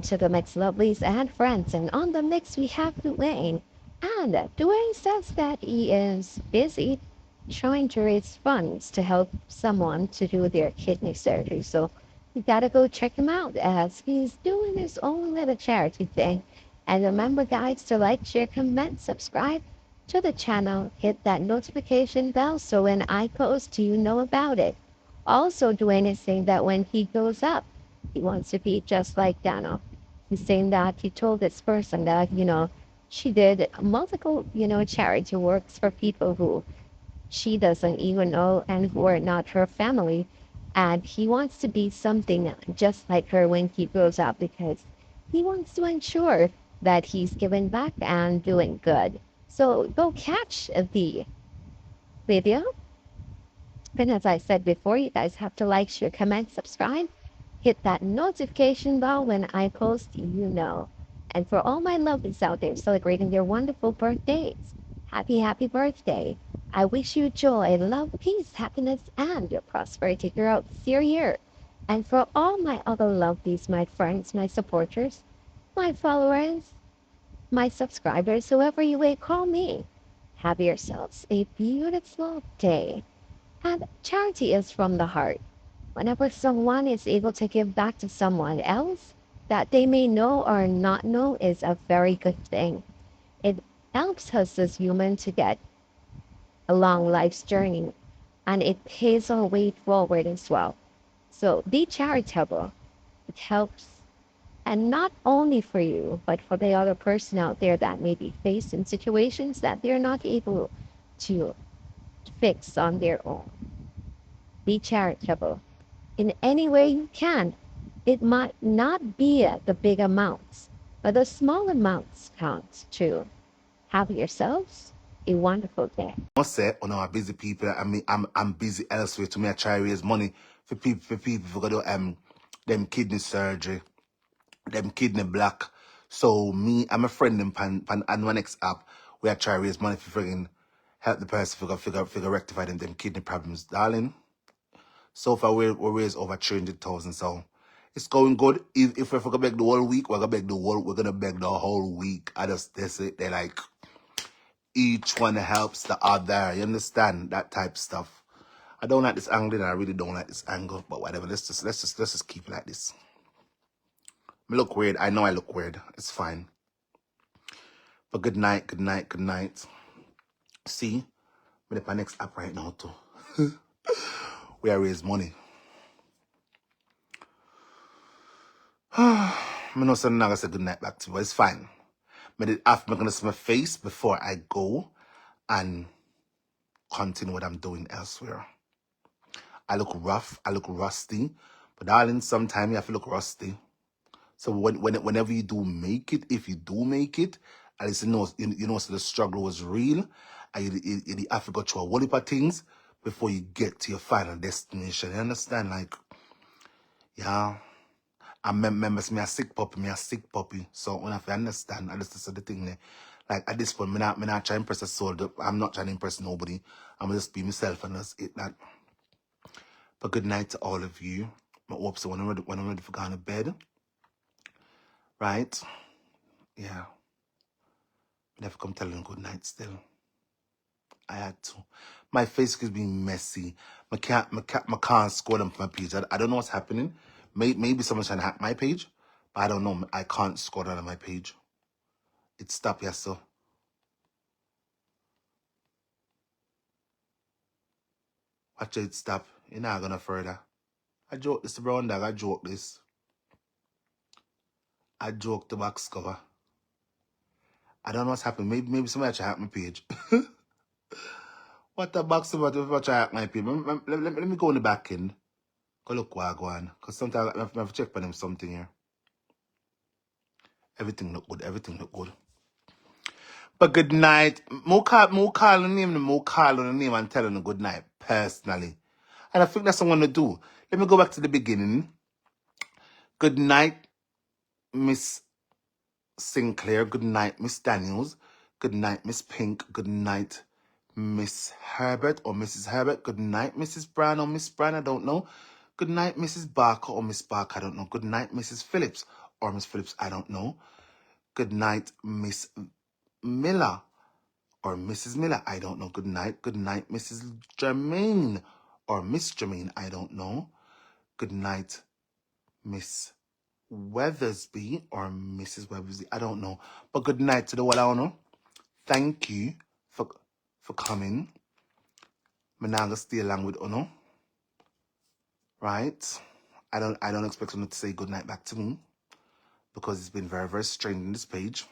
to the Mix Lovelies and friends. And on the mix, we have Dwayne. And Dwayne says that he is busy trying to raise funds to help someone to do their kidney surgery. So you gotta go check him out as he's doing his own little charity thing. And remember, guys, to like, share, comment, subscribe to the channel, hit that notification bell so when I post, you know about it. Also, Dwayne is saying that when he goes up, he wants to be just like Donna. He's saying that he told this person that, she did multiple, charity works for people who she doesn't even know and who are not her family. And he wants to be something just like her when he grows up because he wants to ensure that he's giving back and doing good. So go catch the video. And as I said before, you guys have to like, share, comment, subscribe, hit that notification bell when I post, And for all my lovelies out there celebrating their wonderful birthdays, happy, happy birthday. I wish you joy, love, peace, happiness, and prosperity throughout your year. And for all my other lovelies, my friends, my supporters, my followers, my subscribers, whoever you may call me, have yourselves a beautiful day. And charity is from the heart. Whenever someone is able to give back to someone else that they may know or not know is a very good thing. It helps us as humans to get along life's journey and it pays our way forward as well. So be charitable. It helps. And not only for you, but for the other person out there that may be faced in situations that they're not able to fix on their own. Be charitable in any way you can. It might not be the big amounts, but the small amounts count too. Have yourselves a wonderful day. Must say, on our busy people, I mean, I'm busy elsewhere. To me, I try to raise money for people who got them kidney surgery, them kidney block. So me, I'm a friend in pan and one next app. We are trying to raise money for friggin' help the person figure rectify them kidney problems, darling. So far, we raised over 300,000. So it's going good. If we forget beg the whole week, we're gonna beg the whole week. I just that's it. They're like each one helps the other. You understand that type of stuff. I don't like this angle, and I really don't like this angle. But whatever. Let's just keep it like this. I look weird. I know I look weird. It's fine. But good night, good night, good night. See, I'm in the next app right now too. We are raise money. I know something not gonna say good night back to you, but it's fine. I'm gonna see my face before I go and continue what I'm doing elsewhere. I look rough, I look rusty, but darling, sometimes you have to look rusty. So whenever you do make it, if you do make it, at least you know so the struggle was real, and you have to go through a whole heap of things before you get to your final destination. You understand? Like, yeah. I remember me a sick puppy. So when I understand, I just said the thing there. Like at this point, me not trying to impress a soul. I'm not trying to impress nobody. I'm just be myself and that's it. That. But good night to all of you. I hope so when I'm ready for going to bed. Right? Yeah. I never come telling good night still. I had to. My face is being messy. I can't score them for my page. I don't know what's happening. Maybe someone's trying to hack my page, but I don't know. I can't score that on my page. It stopped, yes, sir. Watch it stop. You're not gonna further. I joke this, brown dog. I joke this. I joke the box cover. I don't know what's happening. Maybe somebody try to hack my page. What the box cover if I try to hack my page? Let me go in the back end. Go look what I go on. Because sometimes I have to check for them something here. Everything look good. Everything look good. But good night. More call the name and tell them good night personally. And I think that's what I'm going to do. Let me go back to the beginning. Good night, Miss Sinclair. Good night, Miss Daniels. Good night, Miss Pink. Good night, Miss Herbert or Mrs. Herbert. Good night, Mrs. Brown or Miss Brown. I don't know. Good night, Mrs. Barker or Miss Barker. I don't know. Good night, Mrs. Phillips or Miss Phillips, I don't know. Good night, Miss Miller or Mrs. Miller, I don't know. Good night, Mrs. Germain or Miss Germain, I don't know. Good night, Miss Weathersby or Mrs. Weathersby, I don't know. But good night to the one I don't know. Thank you for coming. I'm not gonna stay along with Uno. Right? I don't expect Uno to say good night back to me because it's been very, very strange in this page.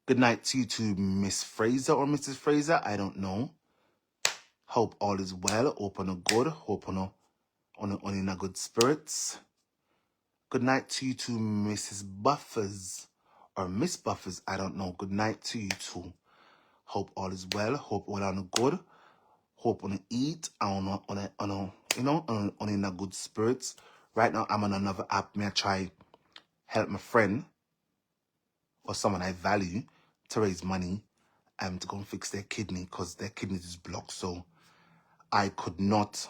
Good night to you to Miss Fraser or Mrs. Fraser. I don't know. Hope all is well. Hope on a good. Hope on in a good spirits. Good night to you to Mrs. Buffers or Miss Buffers. I don't know. Good night to you too. Hope all is well. Hope all on a good. Hope on eat. On in a good spirits. Right now I'm on another app. May I try help my friend or someone I value to raise money to go and fix their kidney because their kidney is blocked. So I could not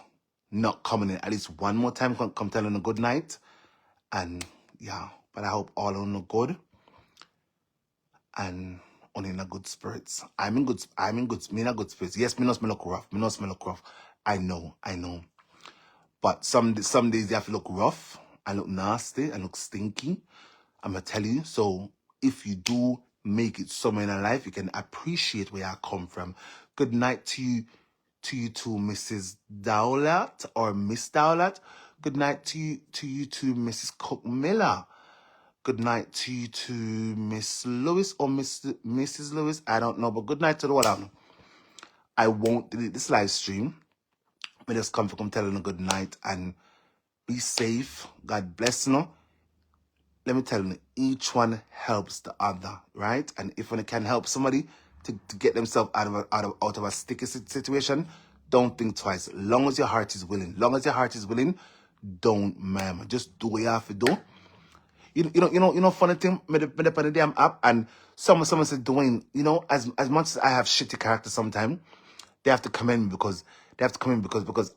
come in at least one more time, come tell them a good night. And yeah, but I hope all on a good and on in a good spirits. I'm in good spirits. Yes, me not smell look rough. I know. But some days they have to look rough and look nasty and look stinky. I'm gonna tell you. So if you do make it somewhere in your life, you can appreciate where I come from. Good night to you too, Mrs. Dowlat or Miss Dowlat. Good night to you too, Mrs. Cook Miller. Good night to you too, Miss Lewis or Mrs. Lewis. I don't know, but good night to the one. I won't delete this live stream. I just come telling a good night and be safe. God bless you. Let me tell you, each one helps the other, right? And if one can help somebody to get themselves out of a sticky situation, don't think twice. Long as your heart is willing, don't murmur. Just do what you have to do. Funny thing, me the on the damn app, and someone said, Dwayne, as much as I have shitty character sometimes, they have to come in because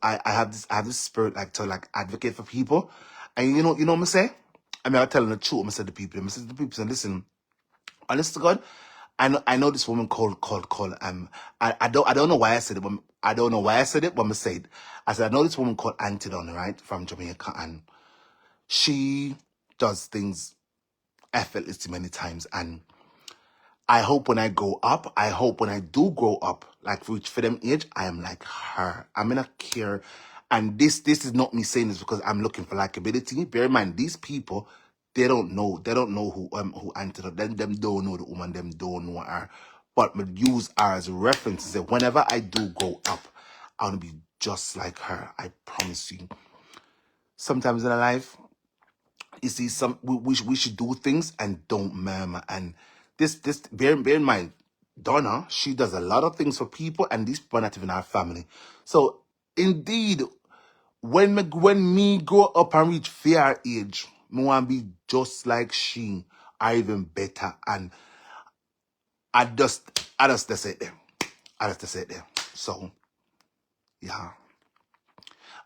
I have this spirit like to like advocate for people. And you know what me say? I mean, I'm telling the truth. I said the people, listen, honest to God, I know this woman called I don't know why I said it, but I don't know why I said it, but I said, I said I know this woman called Auntie Donna, right, from Jamaica, and she does things effortlessly many times, and I hope when I grow up, when I do grow up, like reach for them age, I am like her. I'm gonna care. And this is not me saying this because I'm looking for likability. Bear in mind, these people, they don't know who Auntie Donna. Them don't know the woman, them don't know her. But we use her as a reference. Say whenever I do grow up, I wanna be just like her. I promise you. Sometimes in our life, you see, we should do things and don't murmur. And this bear in mind, Donna, she does a lot of things for people, and these people are not even our family. So indeed, when me grow up and reach fair age, me want to be just like she, or even better. And I just say it there. So yeah.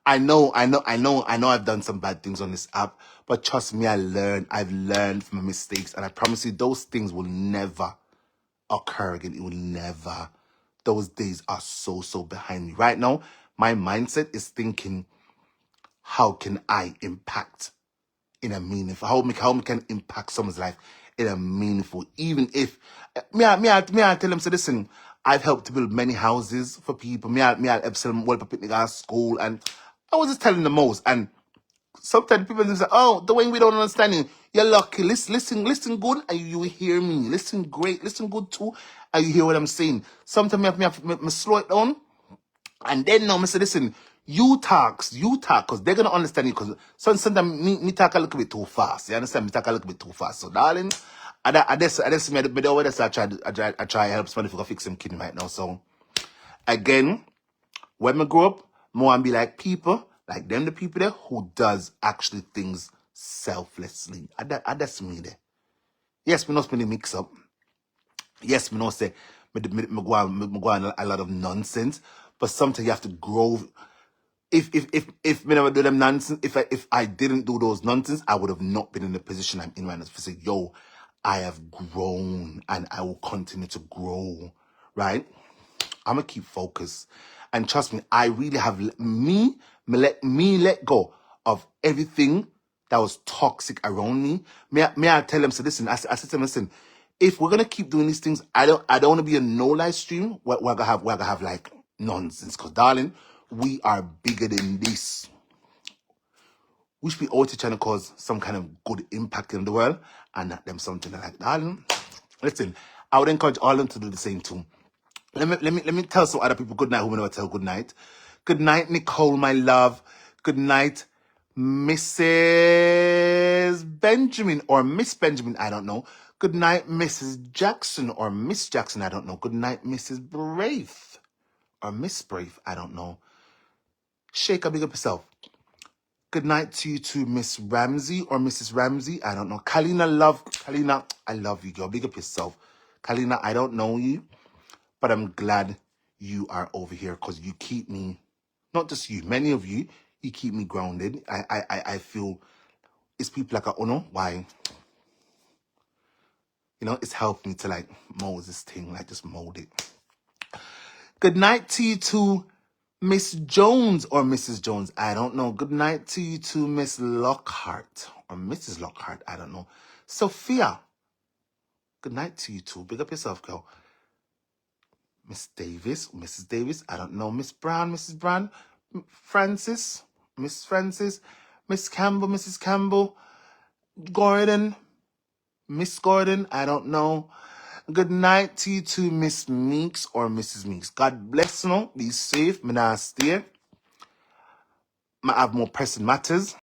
I know I've done some bad things on this app, but trust me, I've learned from my mistakes, and I promise you those things will never occur again. It will never. Those days are so behind me. Right now, my mindset is thinking, how can I impact in a meaningful, how we can impact someone's life in a meaningful, even if I tell them, so listen, I've helped to build many houses for people. I help them well picnic at school, and I was just telling them most. And sometimes people say, oh, the way we don't understand you, you're lucky. Listen good, and you will hear me. Listen great, listen good too, and you hear what I'm saying. Sometimes me slow it down. And then now, I say, listen, you talk, because they're going to understand you. Because sometimes me talk a little bit too fast. You understand? Me talk a little bit too fast. So, darling, I just me the way I try to help somebody fix them kidney right now. So, again, when I grow up, more and be like people, like them, the people there who does actually things selflessly. That's me there. Yes, me not spend the mix up. Yes, me not say me go on a lot of nonsense, but sometimes you have to grow. if me never do them nonsense, if I didn't do those nonsense, I would have not been in the position I'm in right now to say, yo, I have grown and I will continue to grow, right? I'm gonna keep focused, and trust me, I really have let go of everything that was toxic around me. May I tell them? So listen, I said to them, listen, if we're gonna keep doing these things, I don't want to be a no live stream where we're gonna have like nonsense. Cause darling, we are bigger than this. We should be always trying to cause some kind of good impact in the world, and not them something like darling. Listen, I would encourage all of them to do the same too. Let me tell some other people good night who may never tell good night. Good night, Nicole, my love. Good night, Mrs. Benjamin or Miss Benjamin, I don't know. Good night, Mrs. Jackson or Miss Jackson, I don't know. Good night, Mrs. Braith or Miss Braith, I don't know. Shake a big up yourself. Good night to you too, Miss Ramsey or Mrs. Ramsey, I don't know. Kalina, I love you, girl. Big up yourself. Kalina, I don't know you, but I'm glad you are over here because you keep me, not just you, many of you, you keep me grounded. I feel it's people like, oh no, why? You know, it's helped me to like mold this thing, like just mold it. Good night to you too, Miss Jones or Mrs. Jones, I don't know. Good night to you too, Miss Lockhart or Mrs. Lockhart, I don't know. Sophia, good night to you too. Big up yourself, girl. Miss Davis, Mrs. Davis, I don't know. Miss Brown, Mrs. Brown, Francis, Miss Francis, Miss Campbell, Mrs. Campbell, Gordon, Miss Gordon, I don't know. Good night to you too, Miss Meeks or Mrs. Meeks. God bless you. Be safe. Me not stay. I have more pressing matters.